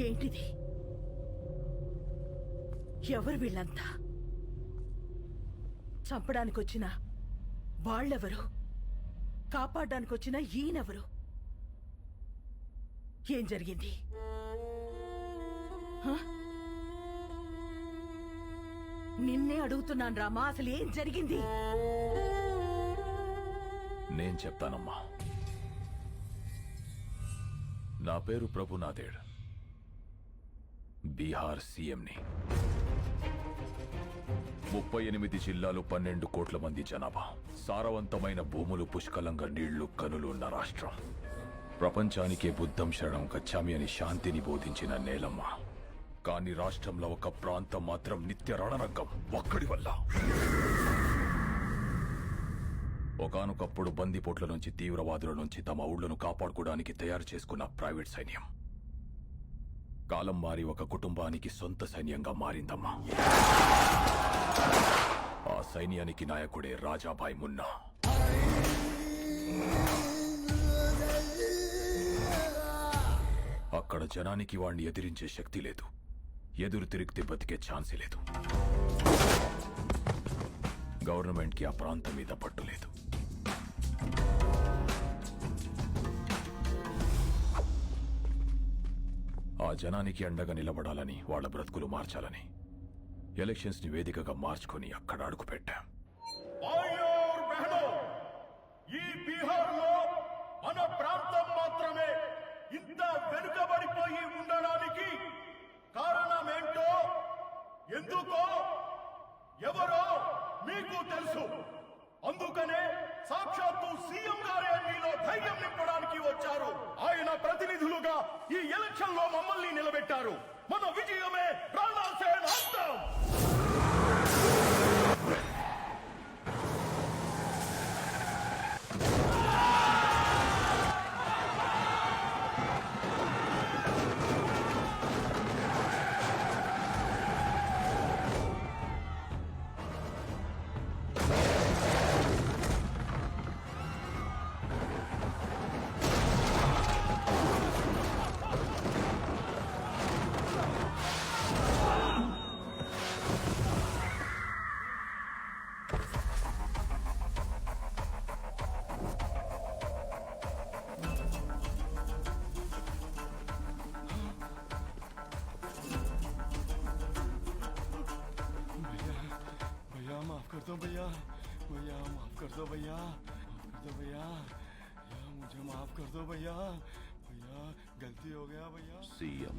ఏంటిది? ఎవరు వీళ్ళంతా? చంపడానికొచ్చిన వాళ్ళెవరు? కాపాడడానికొచ్చిన ఈయనెవరు? ఏం జరిగింది? నిన్నే అడుగుతున్నాను రామా, అసలు ఏం జరిగింది? నేను చెప్తానమ్మా. నా పేరు ప్రభునాథేడ్, బీహార్ సీఎంని. 38 జిల్లాలు, 12 కోట్ల మంది జనాభా, సారవంతమైన భూములు, పుష్కలంగా నీళ్లు, కనులు ఉన్న రాష్ట్రం. ప్రపంచానికే బుద్ధం శరణం గచ్చామి అని శాంతిని బోధించిన నేలమ్మ. కానీ రాష్ట్రంలో ఒక ప్రాంతం మాత్రం నిత్య రణరంగం. ఒక్కడి వల్ల. ఒకానొకప్పుడు బందిపోట్ల నుంచి, తీవ్రవాదుల నుంచి తమ ఊళ్లను కాపాడుకోవడానికి తయారు చేసుకున్న ప్రైవేట్ సైన్యం కాలం మారి ఒక కుటుంబానికి సొంత సైన్యంగా మారిందమ్మా. ఆ సైన్యానికి నాయకుడే రాజాభాయ్ మున్నా. అక్కడ జనానికి వాణ్ణి ఎదిరించే శక్తి లేదు. ఎదురు తిరిగితే బతికే ఛాన్సే లేదు. గవర్నమెంట్కి ఆ ప్రాంతం మీద పట్టు లేదు. ఆ జనానికి అండగా నిలబడాలని, వాళ్ళ బ్రతుకులు మార్చాలని ఎలక్షన్స్ ని వేదికగా మార్చుకొని అక్కడ అడుగు పెట్టాం. ఈ బీహార్లో మన ప్రాంతం మాత్రమే ఇంత వెనుకబడిపోయి ఉండడానికి కారణమేంటో, ఎందుకో, ఎవరో మీకు తెలుసు. అందుకనే సాక్షాత్తు సీఎం గారే మీలో ధైర్యం నింపడానికి వచ్చారు. ఆయన ప్రతినిధులుగా ఈ ఎలక్షన్ లో మమ్మల్ని నిలబెట్టారు. మన విజయమే రాణాసేన అంతం. भैया भैया माफ कर दो भैया, माफ कर दो भैया, मुझे माफ कर दो भैया, भैया गलती हो गया भैया. సీఎం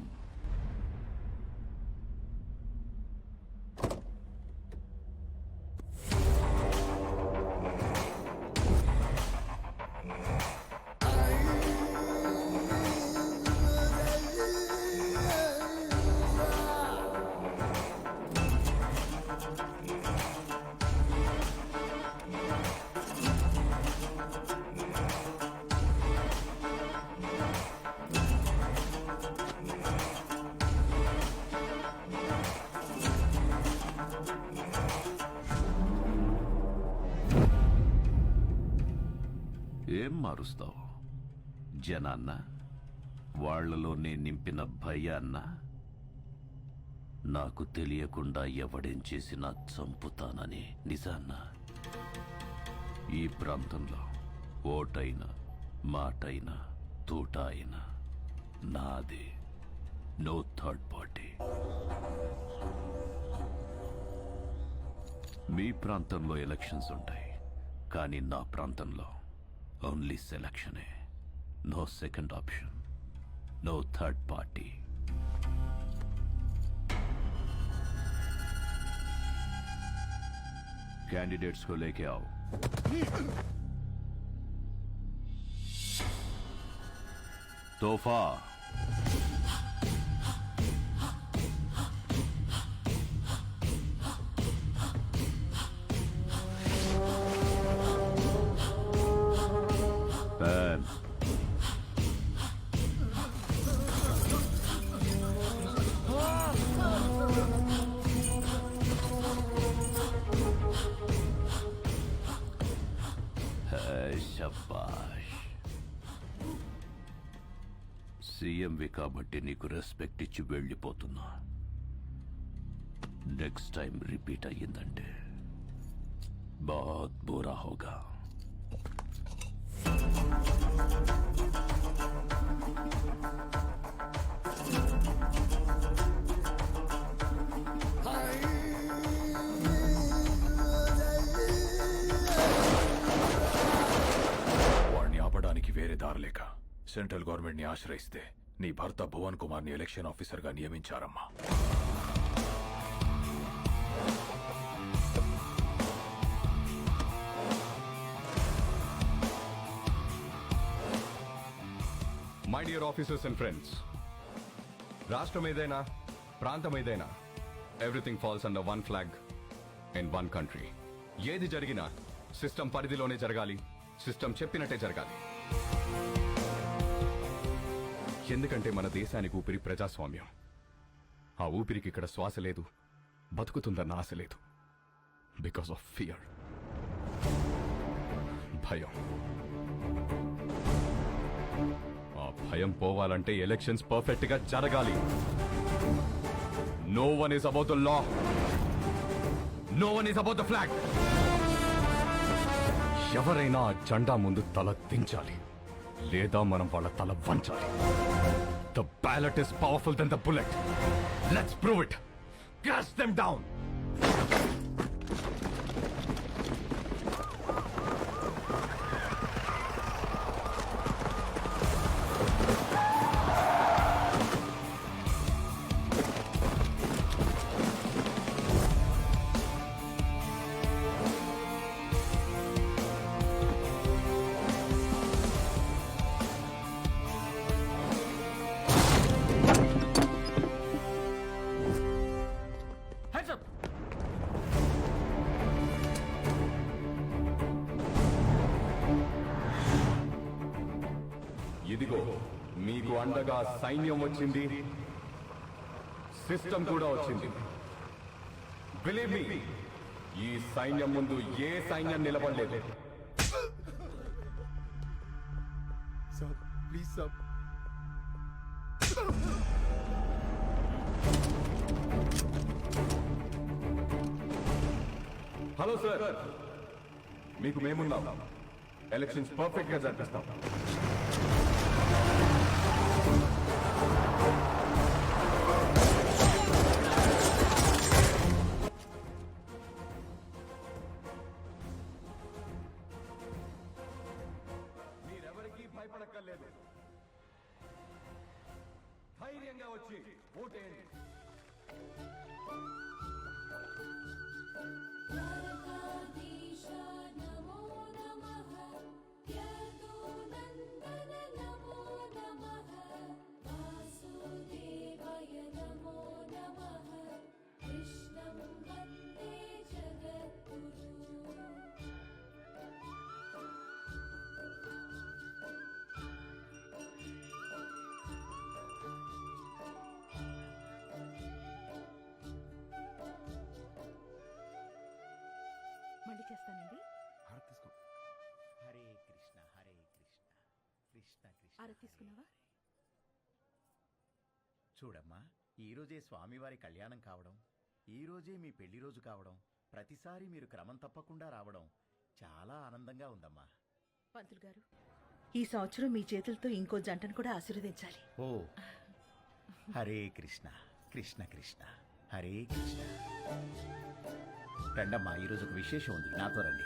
ఏం మారుస్తావు? జనాన్న, వాళ్లలో నేను నింపిన భయాన్న? నాకు తెలియకుండా ఎవడేం చేసినా చంపుతానని నిజాన్న? ఈ ప్రాంతంలో ఓటైనా, మాటైనా, తూట అయినా నాదే. No third party. మీ ప్రాంతంలో ఎలక్షన్స్ ఉంటాయి, కానీ నా ప్రాంతంలో ఓన్లీ సెలక్షనే. No second option, no third party. Candidates को लेके आओ. तोहफा पैन शाबाश. సీఎంవి కాబట్టి నీకు రెస్పెక్ట్ ఇచ్చి వెళ్ళిపోతున్నా. నెక్స్ట్ టైం రిపీట్ అయ్యిందంటే బాత్ బురా హోగా. వాడిని ఆపడానికి వేరే దారిలేక సెంట్రల్ గవర్నమెంట్ ని ఆశ్రయిస్తే నీ భర్త భువన్ కుమార్ ని ఎలక్షన్ ఆఫీసర్ గా నియమించారమ్మా. My dear officers and friends, రాష్ట్రం ఏదైనా ప్రాంతం ఏదైనా everything falls under one flag in one country. ఏది జరిగినా సిస్టమ్ పరిధిలోనే జరగాలి, సిస్టమ్ చెప్పినట్టే జరగాలి. ఎందుకంటే మన దేశానికి ఊపిరి ప్రజాస్వామ్యం. ఆ ఊపిరికి ఇక్కడ శ్వాస లేదు, బతుకుతుందన్న ఆశ లేదు. బికాస్ ఆఫ్ ఫియర్, భయం. ఆ భయం పోవాలంటే ఎలక్షన్స్ పర్ఫెక్ట్ గా జరగాలి. No one is about the law, no one is about the flag. ఎవరైనా ఆ జెండా ముందు తల దించాలి, లేదా మనం వాళ్ళ తల వంచాలి. The ballot is powerful then the bullet. Let's prove it. Crash them down. ఇదిగో మీకు అండగా సైన్యం వచ్చింది, సిస్టమ్ కూడా వచ్చింది. బిలీవ్ మీ, ఈ సైన్యం ముందు ఏ సైన్యం నిలబడలేదు. Sir please sir. Hello sir, మీకు మేమున్నాం. ఎలక్షన్స్ పర్ఫెక్ట్ గా జరిపిస్తాం. మీరెవరికీ భయపడక్కర్లేదు. ధైర్యంగా వచ్చి ఓటేయండి. మళ్ళీ చేస్తానండి. హరే కృష్ణ హరే కృష్ణ కృష్ణ కృష్ణ. అర తీసుకున్నావా? చూడమ్మా, ఈ రోజే స్వామివారి కళ్యాణం కావడం, ఈ రోజే మీ పెళ్లి రోజు కావడం, ప్రతిసారి మీరు క్రమం తప్పకుండా రావడం చాలా ఆనందంగా ఉందమ్మా. పంతులు గారు, ఈ సంవత్సరం మీ చేతులతో ఇంకో జంటను కూడా ఆశీర్వదించాలి. ఓ హరే కృష్ణ కృష్ణ కృష్ణ హరే కృష్ణ. రండమ్మా, ఈరోజు ఒక విశేషం ఉంది, నాతో రండి.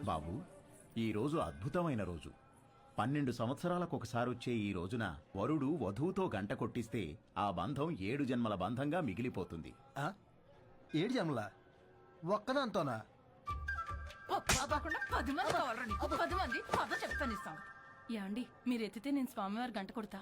బాబు, ఈ రోజు అద్భుతమైన రోజు. 12 సంవత్సరాలకు ఒకసారి వచ్చే ఈ రోజున వరుడు వధువుతో గంట కొట్టిస్తే ఆ బంధం 7 జన్మల బంధంగా మిగిలిపోతుంది. 7 జన్మలా? ఒక్కదాంతోనా? కాకుండా 10 మంది కావాలండి. 10 మంది చెప్తాను ఇస్తాం. ఏమండి, మీరు ఎత్తితే నేను స్వామివారి గంట కొడతా.